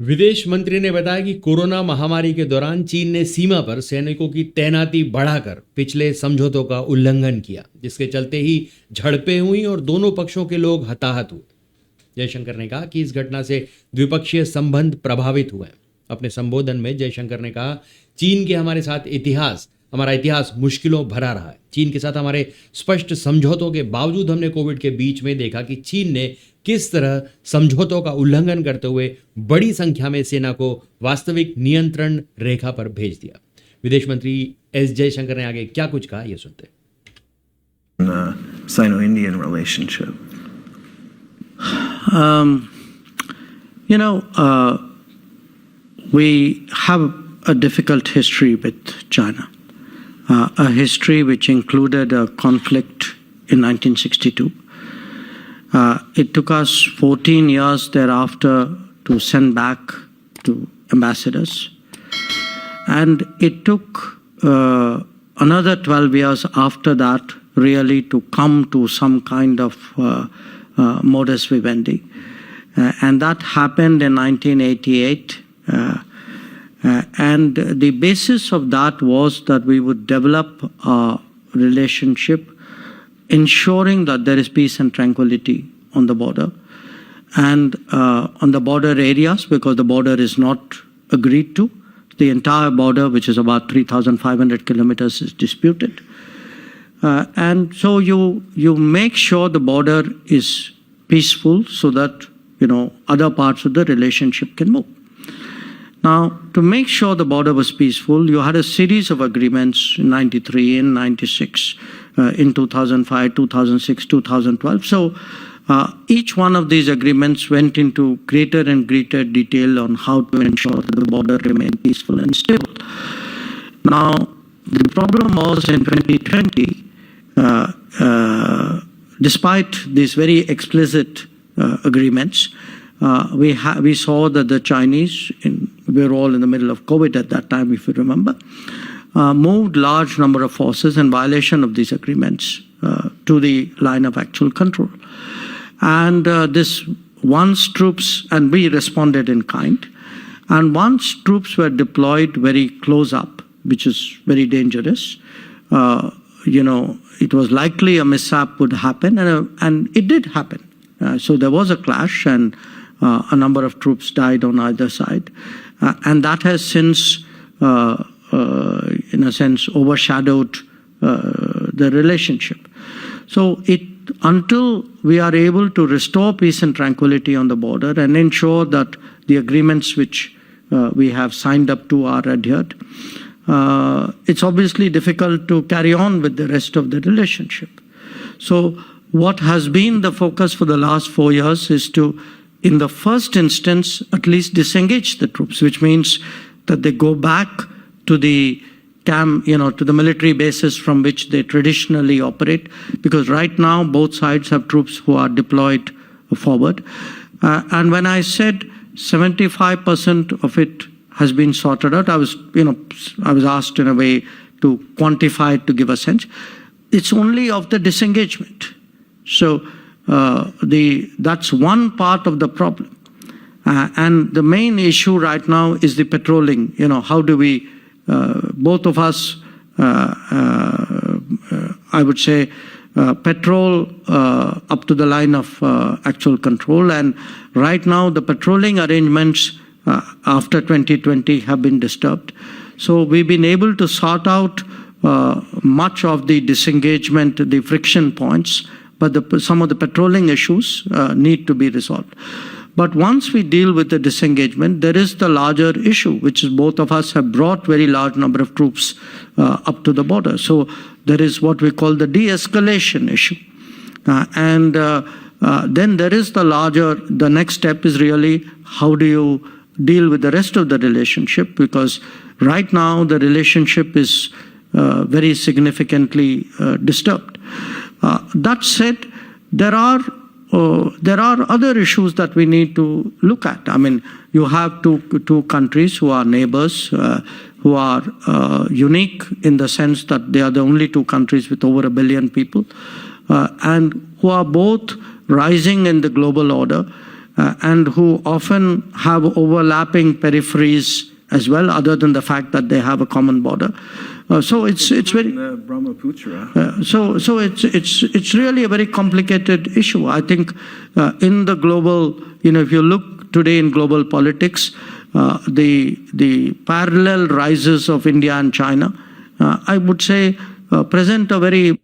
विदेश मंत्री ने बताया कि कोरोना महामारी के दौरान चीन ने सीमा पर सैनिकों की तैनाती बढ़ाकर पिछले समझौतों का उल्लंघन किया, जिसके चलते ही झड़पें हुई और दोनों पक्षों के लोग हताहत हुए। जयशंकर ने कहा कि इस घटना से द्विपक्षीय संबंध प्रभावित हुए। अपने संबोधन में जयशंकर ने कहा, चीन के हमारा इतिहास मुश्किलों भरा रहा है। चीन के साथ हमारे स्पष्ट समझौतों के बावजूद हमने कोविड के बीच में देखा कि चीन ने किस तरह समझौतों का उल्लंघन करते हुए बड़ी संख्या में सेना को वास्तविक नियंत्रण रेखा पर भेज दिया। विदेश मंत्री एस जयशंकर ने आगे क्या कुछ कहा, ये सुनते हैं। Sino-Indian relationship. We have a difficult history with China. A history which included a conflict in 1962. It took us 14 years thereafter to send back to ambassadors. And it took another 12 years after that really to come to some kind of modus vivendi. And that happened in 1988. And the basis of that was that we would develop a relationship ensuring that there is peace and tranquility on the border and on the border areas, because the border is not agreed to. The entire border, which is about 3,500 kilometers, is disputed. And so you make sure the border is peaceful so that, other parts of the relationship can move. Now, to make sure the border was peaceful, you had a series of agreements in 93, in 96, in 2005, 2006, 2012. So each one of these agreements went into greater and greater detail on how to ensure that the border remained peaceful and stable. Now, the problem was in 2020, despite these very explicit agreements, we saw that the Chinese, we were all in the middle of COVID at that time, if you remember, moved large number of forces in violation of these agreements to the line of actual control. And once troops, and we responded in kind, and once troops were deployed very close up, which is very dangerous, it was likely a mishap would happen, and it did happen. So there was a clash, and a number of troops died on either side. And that has since, in a sense, overshadowed the relationship. So until we are able to restore peace and tranquility on the border and ensure that the agreements which we have signed up to are adhered, it's obviously difficult to carry on with the rest of the relationship. So what has been the focus for the last 4 years is to, in the first instance, at least disengage the troops, which means that they go back to the camp, to the military bases from which they traditionally operate, because right now both sides have troops who are deployed forward. And when I said 75% of it has been sorted out, I was asked in a way to quantify it, to give a sense. It's only of the disengagement. So that's one part of the problem. And the main issue right now is the patrolling. How do we, both of us, I would say, patrol up to the line of actual control. And right now the patrolling arrangements after 2020 have been disturbed. So we've been able to sort out much of the disengagement, the friction points, but some of the patrolling issues need to be resolved. But once we deal with the disengagement, there is the larger issue, which is both of us have brought very large number of troops up to the border. So there is what we call the de-escalation issue. And then there is the next step is really how do you deal with the rest of the relationship, because right now the relationship is very significantly disturbed. That said, there are other issues that we need to look at. I mean, you have two countries who are neighbors, who are unique in the sense that they are the only two countries with over 1 billion people, and who are both rising in the global order. and who often have overlapping peripheries as well, other than the fact that they have a common border. So it's very Brahmaputra. so it's really a very complicated issue. I think in the global, if you look today in global politics, the parallel rises of India and China, I would say, present a very